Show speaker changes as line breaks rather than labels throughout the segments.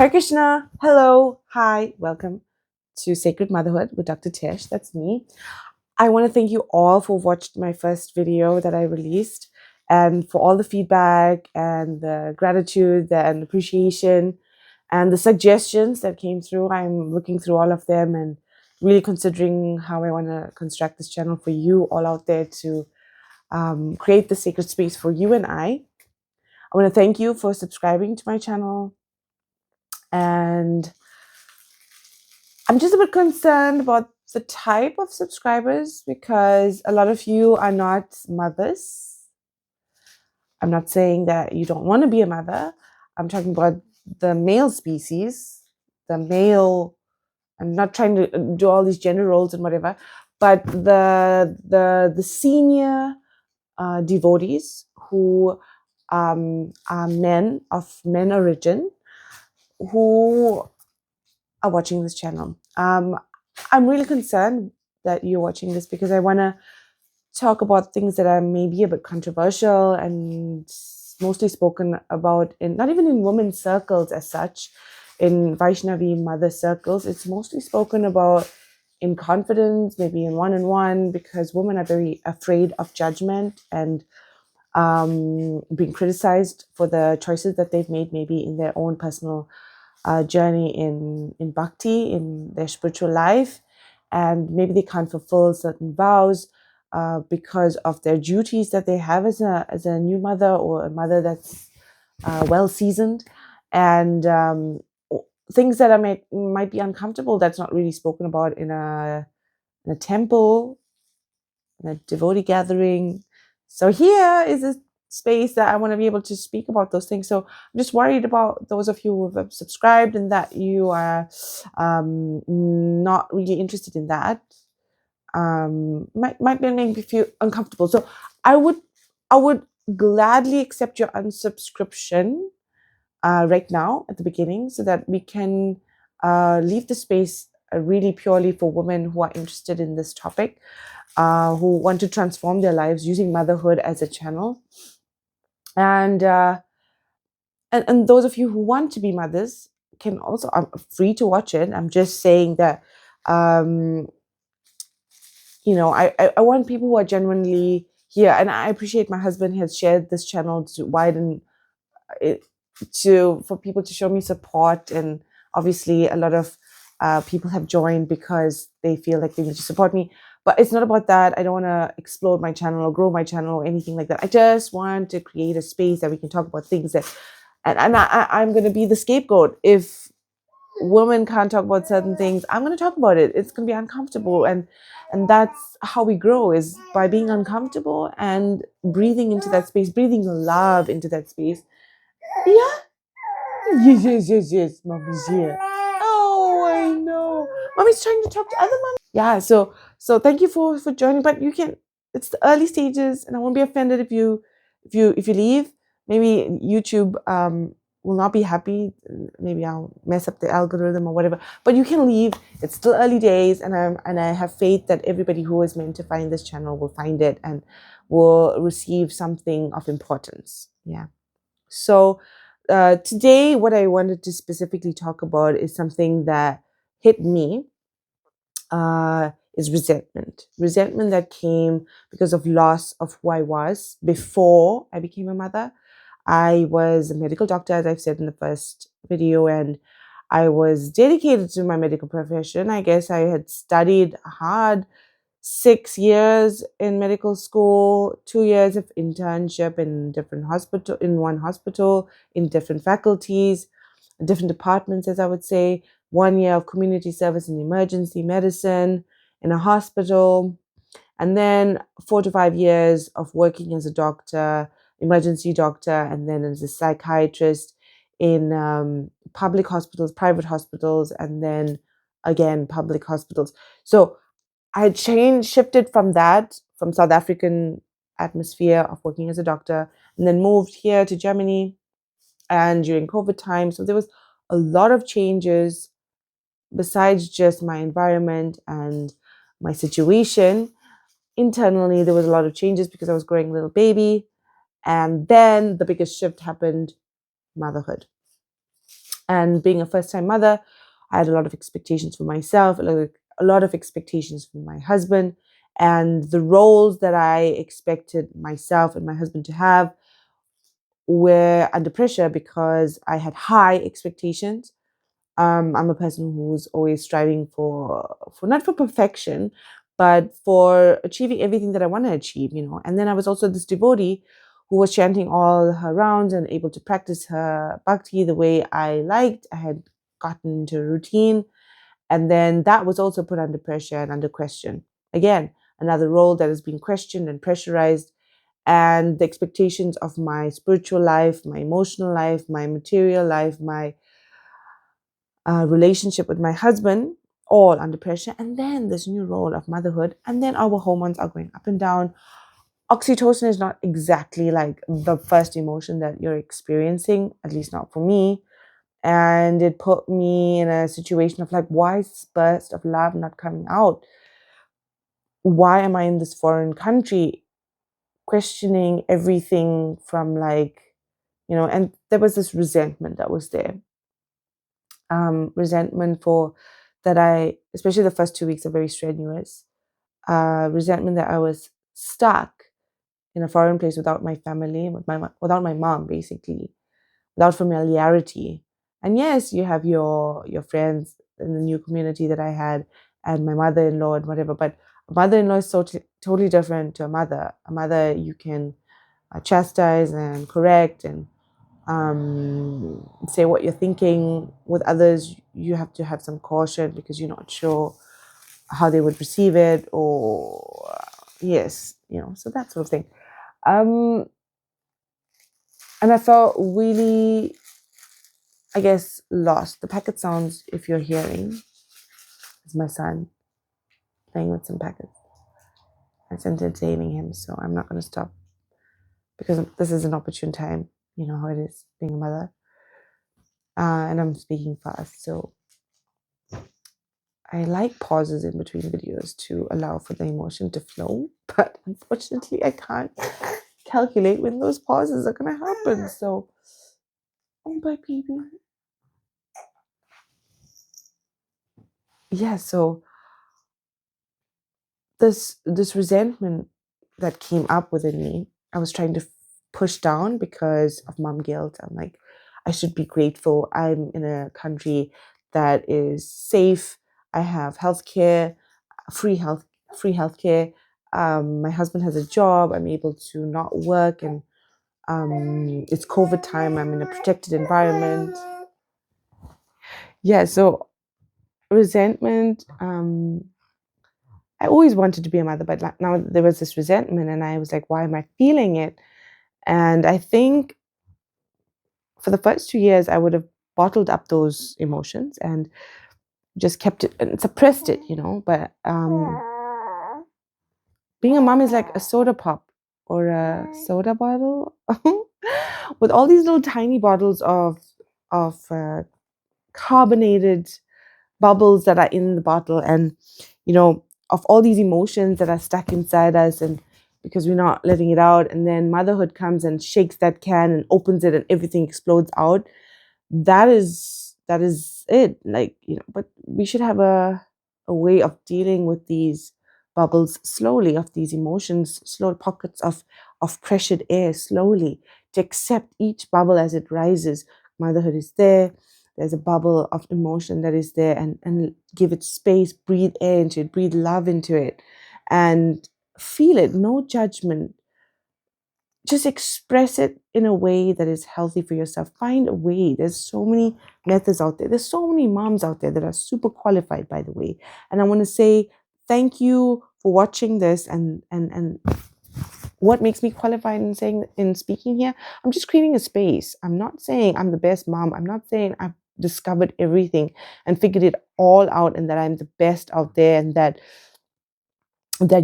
Hare Krishna. Hello. Hi. Welcome to Sacred Motherhood with Dr. Tish. That's me. I want to thank you all for watching my first video that I released and for all the feedback and the gratitude and appreciation and the suggestions that came through. I'm looking through all of them and really considering how I want to construct this channel for you all out there to create the sacred space for you and I. I want to thank you for subscribing to my channel. And I'm just a bit concerned about the type of subscribers because a lot of you are not mothers. I'm not saying that you don't want to be a mother. I'm talking about the male species, the male. I'm not trying to do all these gender roles and whatever, but the senior devotees who are men of men origin who are watching this channel. I'm really concerned that you're watching this because I want to talk about things that are maybe a bit controversial and mostly spoken about in not even in women's circles as such, in Vaishnavi mother circles. It's mostly spoken about in confidence, maybe in one-on-one, because women are very afraid of judgment and being criticized for the choices that they've made, maybe in their own personal journey in bhakti, in their spiritual life, and maybe they can't fulfill certain vows because of their duties that they have as a new mother or a mother that's well seasoned, and things that might be uncomfortable. That's not really spoken about in a temple, in a devotee gathering. So here is a space that I want to be able to speak about those things. So I'm just worried about those of you who have subscribed and that you are not really interested in that. Might make me feel uncomfortable. So I would gladly accept your unsubscription right now at the beginning so that we can leave the space really purely for women who are interested in this topic, who want to transform their lives using motherhood as a channel. And those of you who want to be mothers can also, are free to watch it. I'm just saying that, I want people who are genuinely here. And I appreciate my husband has shared this channel to widen it, for people to show me support. And obviously a lot of people have joined because they feel like they need to support me. But it's not about that. I don't want to explode my channel or grow my channel or anything like that. I just want to create a space that we can talk about things that, and I'm going to be the scapegoat. If women can't talk about certain things, I'm going to talk about it. It's going to be uncomfortable. And that's how we grow, is by being uncomfortable and breathing into that space, breathing love into that space. Yeah. Yes. Mommy's here. Oh, I know. Mommy's trying to talk to other moms. Yeah. So thank you for joining. But you can. It's the early stages, and I won't be offended if you leave. Maybe YouTube will not be happy. Maybe I'll mess up the algorithm or whatever. But you can leave. It's still early days, and I have faith that everybody who is meant to find this channel will find it and will receive something of importance. Yeah. So today, what I wanted to specifically talk about is something that hit me, is resentment. Resentment that came because of loss of who I was before I became a mother. I was a medical doctor, as I've said in the first video, and I was dedicated to my medical profession. I guess I had studied hard, 6 years in medical school, 2 years of internship in one hospital, in different faculties, different departments, as I would say, 1 year of community service in emergency medicine in a hospital, and then 4 to 5 years of working as a doctor, emergency doctor, and then as a psychiatrist in public hospitals, private hospitals, and then again public hospitals. So I had shifted from South African atmosphere of working as a doctor, and then moved here to Germany, and during COVID time. So there was a lot of changes besides just my environment and my situation. Internally, there was a lot of changes because I was growing a little baby. And then the biggest shift happened, motherhood. And being a first-time mother, I had a lot of expectations for myself, a lot of expectations from my husband, and the roles that I expected myself and my husband to have were under pressure because I had high expectations. I'm a person who's always striving for not for perfection, but for achieving everything that I want to achieve, And then I was also this devotee who was chanting all her rounds and able to practice her bhakti the way I liked. I had gotten into a routine. And then that was also put under pressure and under question. Again, another role that has been questioned and pressurized. And the expectations of my spiritual life, my emotional life, my material life, my relationship with my husband, all under pressure. And then this new role of motherhood. And then our hormones are going up and down. Oxytocin is not exactly like the first emotion that you're experiencing, at least not for me. And it put me in a situation of like, why is this burst of love not coming out? Why am I in this foreign country questioning everything from like, and there was this resentment that was there. Resentment for that especially the first 2 weeks are very strenuous. Resentment that I was stuck in a foreign place without my family, without my mom, basically, without familiarity. And yes, you have your friends in the new community that I had, and my mother-in-law and whatever. But a mother-in-law is totally different to a mother. A mother you can chastise and correct and say what you're thinking. With others, you have to have some caution because you're not sure how they would receive it, or yes, so that sort of thing. And I felt really, I guess, lost. The packet sounds, if you're hearing, is my son playing with some packets. It's entertaining him, so I'm not going to stop because this is an opportune time. You know how it is being a mother. And I'm speaking fast, so I like pauses in between videos to allow for the emotion to flow. But unfortunately, I can't calculate when those pauses are going to happen. So, oh, my baby. Yeah, so this resentment that came up within me, I was trying to push down because of mom guilt. I'm like, I should be grateful. I'm in a country that is safe. I have healthcare, free healthcare. My husband has a job. I'm able to not work, and it's COVID time. I'm in a protected environment. Yeah, so resentment. I always wanted to be a mother, but now there was this resentment, and I was like, why am I feeling it? And I think for the first 2 years, I would have bottled up those emotions and just kept it and suppressed it, But being a mom is like a soda pop or a soda bottle with all these little tiny bottles of carbonated bubbles that are in the bottle, and of all these emotions that are stuck inside us, and because we're not letting it out, and then motherhood comes and shakes that can and opens it and everything explodes out. That is it, like, but we should have a way of dealing with these bubbles slowly, of these emotions, slow pockets of pressured air, slowly, to accept each bubble as it rises. Motherhood is there. There's a bubble of emotion that is there, and give it space, breathe air into it, breathe love into it, and feel it. No judgment. Just express it in a way that is healthy for yourself. Find a way. There's so many methods out there. There's so many moms out there that are super qualified, by the way. And I want to say thank you for watching this, and what makes me qualified in speaking here. I'm just creating a space. I'm not saying I'm the best mom. I'm not saying I've discovered everything and figured it all out and that I'm the best out there and that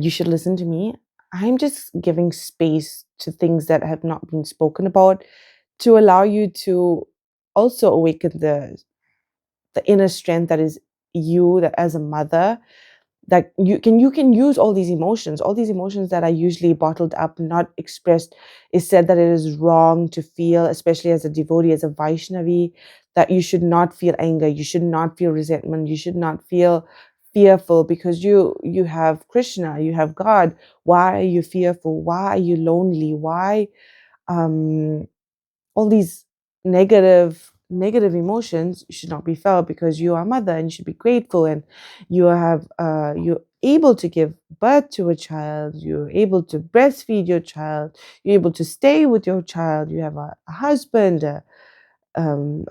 you should listen to me. I'm just giving space to things that have not been spoken about, to allow you to also awaken the inner strength that is you, that as a mother, that you can use all these emotions that are usually bottled up, not expressed. It's said that it is wrong to feel, especially as a devotee, as a Vaishnavi, that you should not feel anger, you should not feel resentment, you should not feel fearful, because you have Krishna, you have God. Why are you fearful? Why are you lonely? Why um all these negative emotions should not be felt, because you are a mother and you should be grateful, and you're able to give birth to a child, you're able to breastfeed your child, you're able to stay with your child, you have a husband, a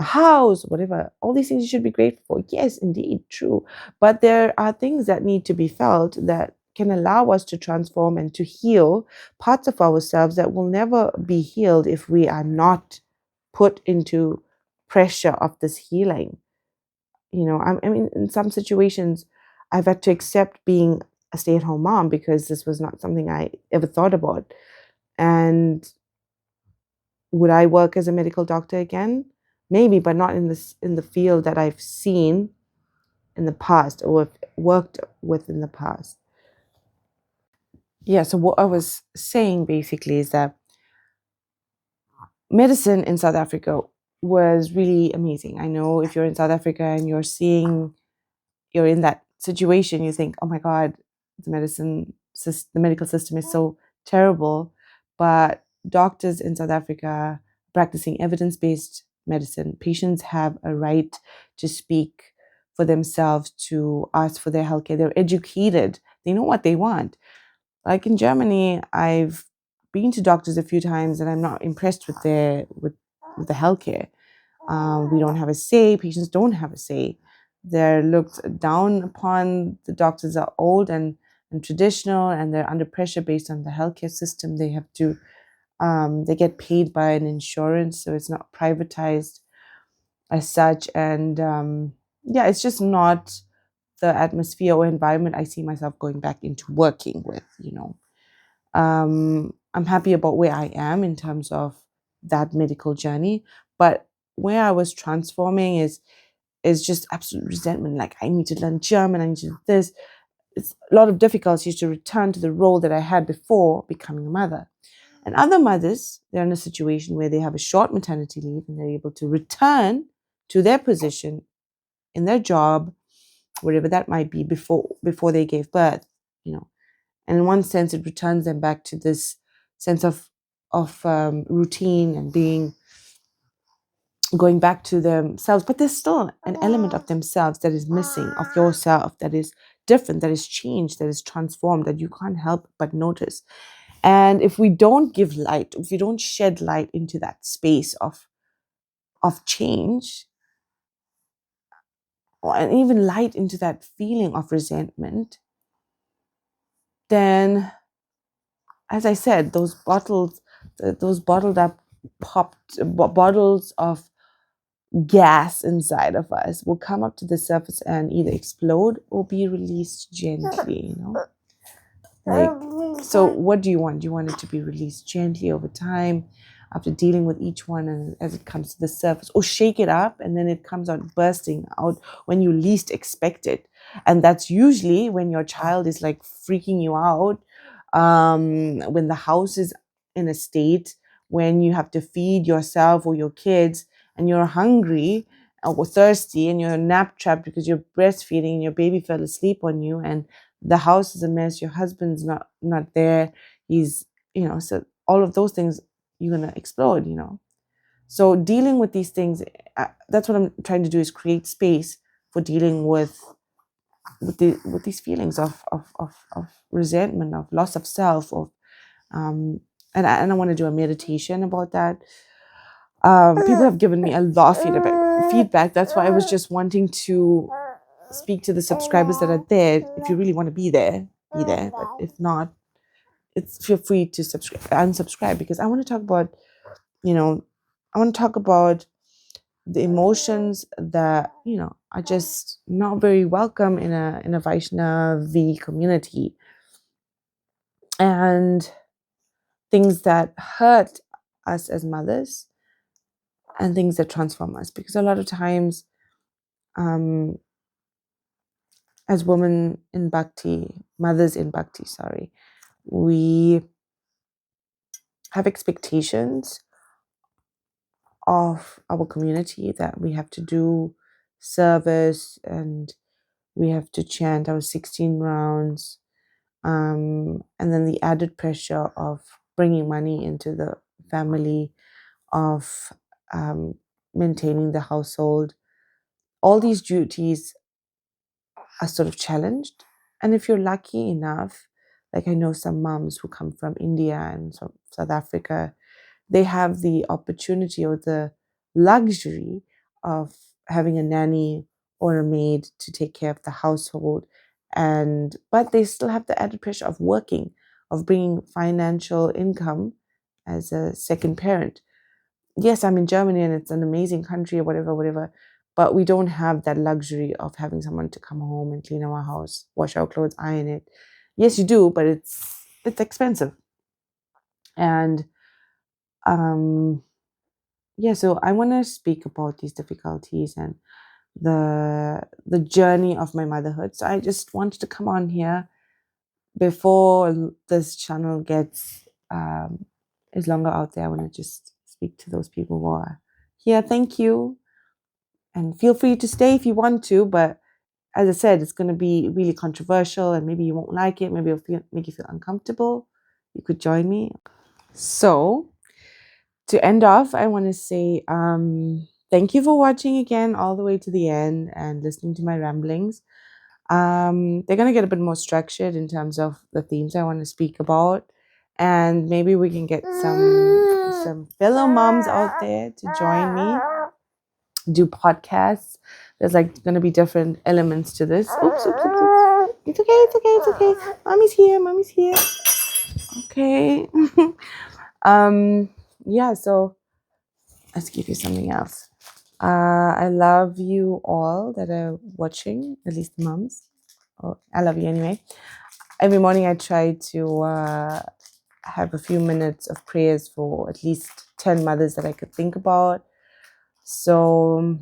house, whatever. All these things you should be grateful for. Yes, indeed, true. But there are things that need to be felt that can allow us to transform and to heal parts of ourselves that will never be healed if we are not put into pressure of this healing. I mean, in some situations, I've had to accept being a stay-at-home mom because this was not something I ever thought about. And would I work as a medical doctor again? Maybe, but not in the field that I've seen in the past or have worked with in the past. Yeah, so what I was saying basically is that medicine in South Africa was really amazing. I know if you're in South Africa and you're in that situation, you think, oh my God, the medical system is so terrible. But doctors in South Africa practicing evidence-based medicine, patients have a right to speak for themselves, to ask for their healthcare. They're educated. They know what they want. Like in Germany, I've been to doctors a few times and I'm not impressed with the healthcare. We don't have a say. Patients don't have a say. They're looked down upon. The doctors are old and traditional, and they're under pressure based on the healthcare system. They have to. They get paid by an insurance, so it's not privatized as such. And yeah, it's just not the atmosphere or environment I see myself going back into working with. I'm happy about where I am in terms of that medical journey, but where I was transforming is just absolute resentment. Like, I need to learn German, I need to do this. It's a lot of difficulties to return to the role that I had before becoming a mother. And other mothers, they're in a situation where they have a short maternity leave and they're able to return to their position in their job, whatever that might be, before they gave birth. And in one sense, it returns them back to this sense of routine and going back to themselves. But there's still an element of themselves that is missing, of yourself, that is different, that is changed, that is transformed, that you can't help but notice. And if we don't give light, if we don't shed light into that space of change, and even light into that feeling of resentment, then, as I said, those bottled up bottles of gas inside of us will come up to the surface and either explode or be released gently. Like, so what do you want? Do you want it to be released gently over time after dealing with each one and as it comes to the surface, or shake it up and then it comes out bursting out when you least expect it? And that's usually when your child is like freaking you out, when the house is in a state, when you have to feed yourself or your kids and you're hungry or thirsty and you're nap trapped because you're breastfeeding and your baby fell asleep on you, and the house is a mess, your husband's not there, he's, so all of those things, you're gonna explode. So dealing with these things, that's what I'm trying to do, is create space for dealing with these feelings of resentment, of loss of self, of and I want to do a meditation about that. People have given me a lot of feedback. That's why I was just wanting to speak to the subscribers that are there. If you really want to be there, be there. But if not, feel free to unsubscribe, because I want to talk about, I want to talk about the emotions that are just not very welcome in a Vaishnavi community, and things that hurt us as mothers and things that transform us, because a lot of times, um as women in Bhakti, mothers in Bhakti, we have expectations of our community that we have to do service and we have to chant our 16 rounds. And then the added pressure of bringing money into the family, of maintaining the household. All these duties are sort of challenged. And if you're lucky enough, like I know some moms who come from India and South Africa, they have the opportunity or the luxury of having a nanny or a maid to take care of the household. And but they still have the added pressure of working, of bringing financial income as a second parent. Yes, I'm in Germany and it's an amazing country or whatever, but we don't have that luxury of having someone to come home and clean our house, wash our clothes, iron it. Yes, you do, but it's expensive. And yeah, so I want to speak about these difficulties and the journey of my motherhood. So I just wanted to come on here before this channel gets is longer out there. I want to just speak to those people who are here. Thank you, and feel free to stay if you want to. But as I said, it's going to be really controversial, and maybe you won't like it. Maybe it'll make you feel uncomfortable. You could join me. So to end off, I want to say thank you for watching again all the way to the end and listening to my ramblings. They're going to get a bit more structured in terms of the themes I want to speak about. And maybe we can get some fellow moms out there to join me, do podcasts. There's like going to be different elements to this. Oops, oops, oops, oops. It's okay, it's okay, it's okay. Mommy's here, mommy's here. Okay. Yeah, so let's give you something else. I love you all that are watching, at least moms. Oh, I love you anyway. Every morning I try to have a few minutes of prayers for at least 10 mothers that I could think about. So,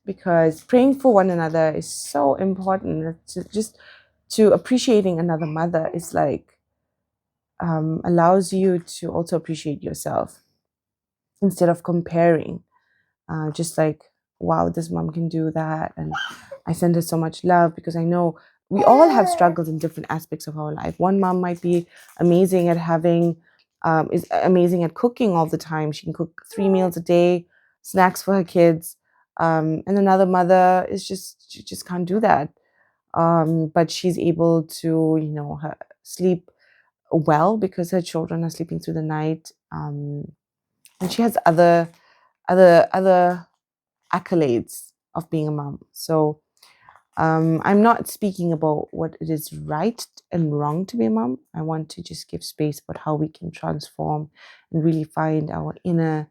because praying for one another is so important. To appreciating another mother is like allows you to also appreciate yourself instead of comparing. Just like, wow, this mom can do that, and I send her so much love, because I know we all have struggles in different aspects of our life. One mom might be amazing at is amazing at cooking all the time. She can cook 3 meals a day, snacks for her kids. And another mother she just can't do that. But she's able to, sleep well because her children are sleeping through the night. And she has other accolades of being a mom. So I'm not speaking about what it is right and wrong to be a mom. I want to just give space about how we can transform and really find our inner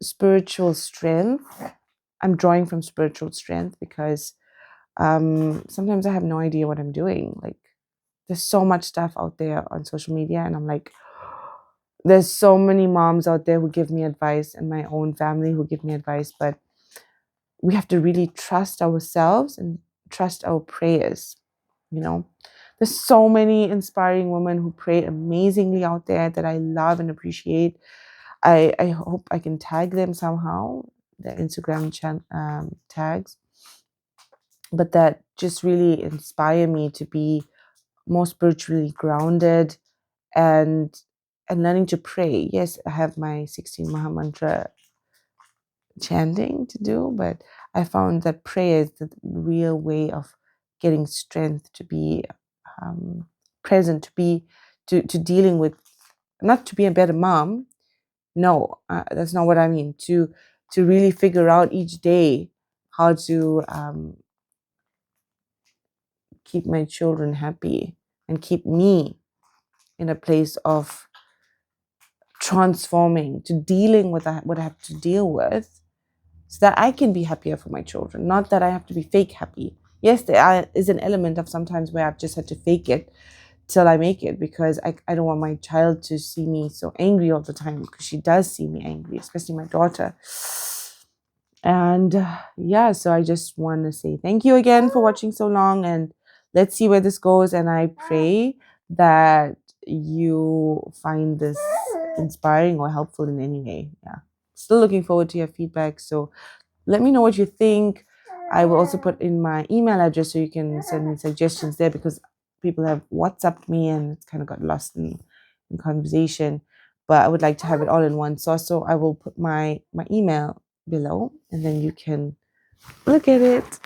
spiritual strength. I'm drawing from spiritual strength because sometimes I have no idea what I'm doing. Like, there's so much stuff out there on social media, and I'm like, there's so many moms out there who give me advice, and my own family who give me advice, but we have to really trust ourselves and trust our prayers. There's so many inspiring women who pray amazingly out there that I love and appreciate. I hope I can tag them somehow, their Instagram tags, but that just really inspire me to be more spiritually grounded and learning to pray. Yes, I have my 16 Maha Mantra chanting to do, but I found that prayer is the real way of getting strength to be present, to dealing with, not to be a better mom. No, that's not what I mean. To really figure out each day how to keep my children happy and keep me in a place of transforming, to dealing with what I have to deal with, so that I can be happier for my children, not that I have to be fake happy. Yes, there is an element of sometimes where I've just had to fake it till I make it, because I don't want my child to see me so angry all the time, because she does see me angry, especially my daughter. And yeah, so I just want to say thank you again for watching so long, and let's see where this goes. And I pray that you find this inspiring or helpful in any way. Yeah, still looking forward to your feedback. So let me know what you think. I will also put in my email address so you can send me suggestions there, because people have WhatsApped me and it's kind of got lost in conversation. But I would like to have it all in one source. So I will put my email below, and then you can look at it.